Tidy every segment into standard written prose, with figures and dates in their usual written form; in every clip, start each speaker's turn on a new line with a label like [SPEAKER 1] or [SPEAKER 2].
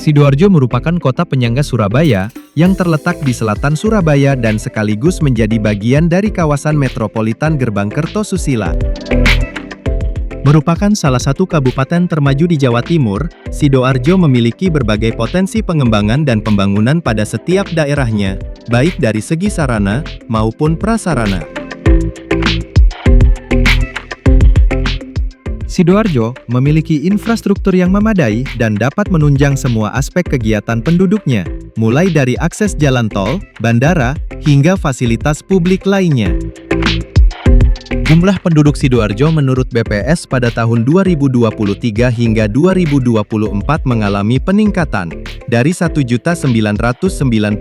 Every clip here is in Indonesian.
[SPEAKER 1] Sidoarjo merupakan kota penyangga Surabaya yang terletak di selatan Surabaya dan sekaligus menjadi bagian dari kawasan metropolitan Gerbang Kertosusila. Merupakan salah satu kabupaten termaju di Jawa Timur, Sidoarjo memiliki berbagai potensi pengembangan dan pembangunan pada setiap daerahnya, baik dari segi sarana maupun prasarana. Sidoarjo memiliki infrastruktur yang memadai dan dapat menunjang semua aspek kegiatan penduduknya, mulai dari akses jalan tol, bandara, hingga fasilitas publik lainnya. Jumlah penduduk Sidoarjo menurut BPS pada tahun 2023 hingga 2024 mengalami peningkatan dari 1.996.825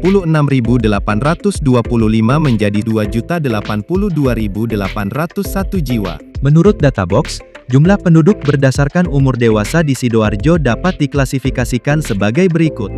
[SPEAKER 1] menjadi 2.082.801 jiwa. Menurut Databox, jumlah penduduk berdasarkan umur dewasa di Sidoarjo dapat diklasifikasikan sebagai berikut.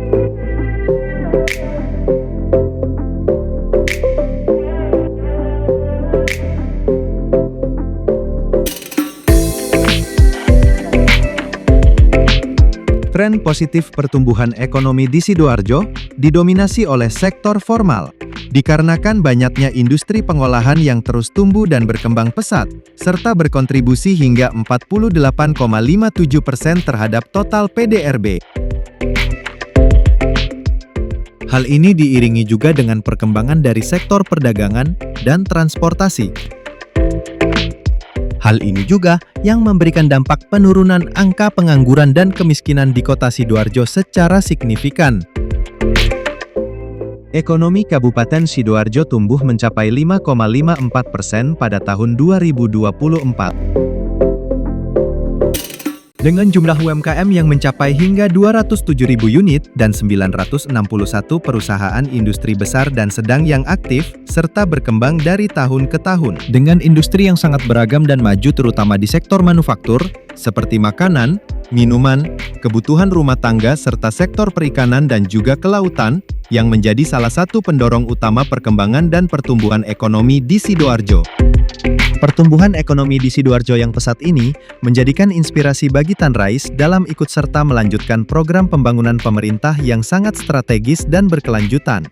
[SPEAKER 1] Tren positif pertumbuhan ekonomi di Sidoarjo didominasi oleh sektor formal, dikarenakan banyaknya industri pengolahan yang terus tumbuh dan berkembang pesat, serta berkontribusi hingga 48,57% terhadap total PDRB. Hal ini diiringi juga dengan perkembangan dari sektor perdagangan dan transportasi. Hal ini juga yang memberikan dampak penurunan angka pengangguran dan kemiskinan di kota Sidoarjo secara signifikan. Ekonomi Kabupaten Sidoarjo tumbuh mencapai 5,54% pada tahun 2024. Dengan jumlah UMKM yang mencapai hingga 207.000 unit dan 961 perusahaan industri besar dan sedang yang aktif, serta berkembang dari tahun ke tahun. Dengan industri yang sangat beragam dan maju terutama di sektor manufaktur, seperti makanan, minuman, kebutuhan rumah tangga serta sektor perikanan dan juga kelautan, yang menjadi salah satu pendorong utama perkembangan dan pertumbuhan ekonomi di Sidoarjo. Pertumbuhan ekonomi di Sidoarjo yang pesat ini menjadikan inspirasi bagi Tanrais dalam ikut serta melanjutkan program pembangunan pemerintah yang sangat strategis dan berkelanjutan.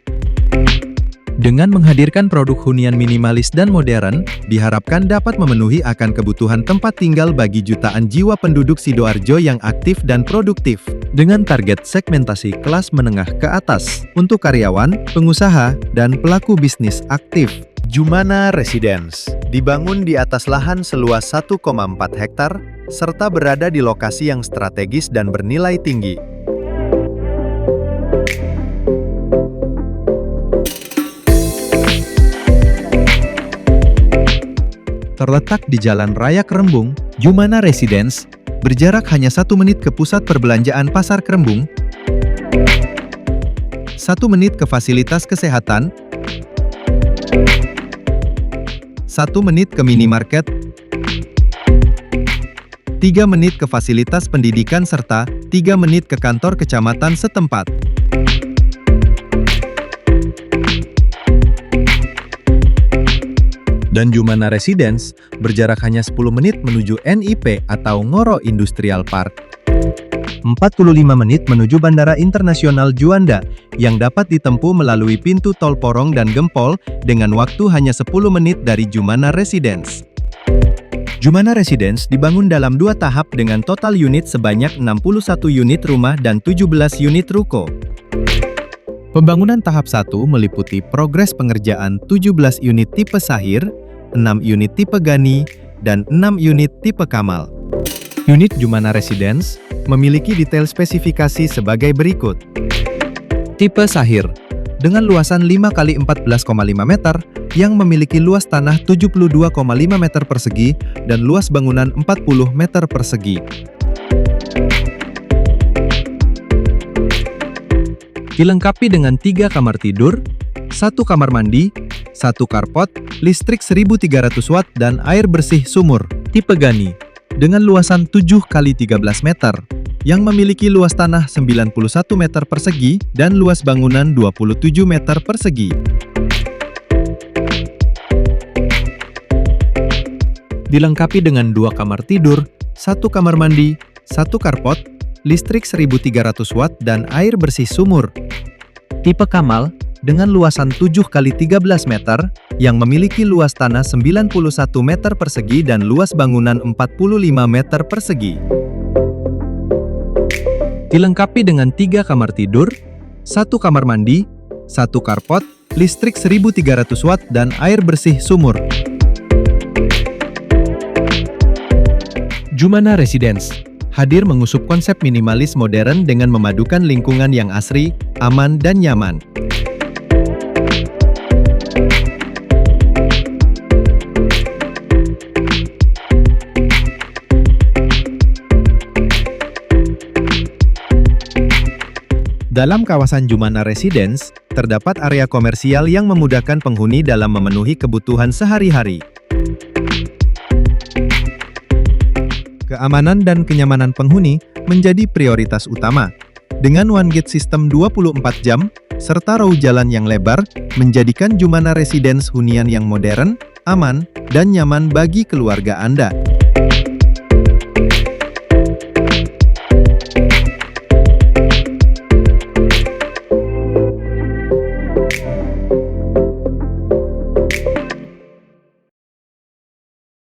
[SPEAKER 1] Dengan menghadirkan produk hunian minimalis dan modern, diharapkan dapat memenuhi akan kebutuhan tempat tinggal bagi jutaan jiwa penduduk Sidoarjo yang aktif dan produktif, dengan target segmentasi kelas menengah ke atas, untuk karyawan, pengusaha, dan pelaku bisnis aktif. Jumana Residence dibangun di atas lahan seluas 1,4 hektar, serta berada di lokasi yang strategis dan bernilai tinggi. Terletak di Jalan Raya Kerembung, Jumana Residence berjarak hanya 1 menit ke pusat perbelanjaan Pasar Kerembung, 1 menit ke fasilitas kesehatan, 1 menit ke minimarket, 3 menit ke fasilitas pendidikan serta 3 menit ke kantor kecamatan setempat. Dan Jumana Residence berjarak hanya 10 menit menuju NIP atau Ngoro Industrial Park. 45 menit menuju Bandara Internasional Juanda yang dapat ditempuh melalui pintu tol Porong dan Gempol dengan waktu hanya 10 menit dari Jumana Residence. Jumana Residence dibangun dalam 2 tahap dengan total unit sebanyak 61 unit rumah dan 17 unit ruko. Pembangunan tahap 1 meliputi progres pengerjaan 17 unit tipe Sahir, 6 unit tipe Gani, dan 6 unit tipe Kamal. Unit Jumana Residence memiliki detail spesifikasi sebagai berikut. Tipe Sahir, dengan luasan 5 x 14,5 meter, yang memiliki luas tanah 72,5 meter persegi dan luas bangunan 40 meter persegi. Dilengkapi dengan 3 kamar tidur, 1 kamar mandi, 1 carport, listrik 1300 watt dan air bersih sumur. Tipe Gani, dengan luasan 7 x 13 meter, yang memiliki luas tanah 91 meter persegi dan luas bangunan 27 meter persegi. Dilengkapi dengan 2 kamar tidur, 1 kamar mandi, 1 carport, listrik 1300 watt dan air bersih sumur.
[SPEAKER 2] Tipe Kamal, dengan luasan 7x13 meter, yang memiliki luas tanah 91 meter persegi dan luas bangunan 45 meter persegi. Dilengkapi dengan 3 kamar tidur, 1 kamar mandi, 1 carport, listrik 1300 watt dan air bersih sumur. Jumana Residence hadir mengusup konsep minimalis modern dengan memadukan lingkungan yang asri, aman, dan nyaman. Dalam kawasan Jumana Residence, terdapat area komersial yang memudahkan penghuni dalam memenuhi kebutuhan sehari-hari. Keamanan dan kenyamanan penghuni menjadi prioritas utama. Dengan One Gate System 24 jam, serta row jalan yang lebar, menjadikan Jumana Residence hunian yang modern, aman, dan nyaman bagi keluarga Anda.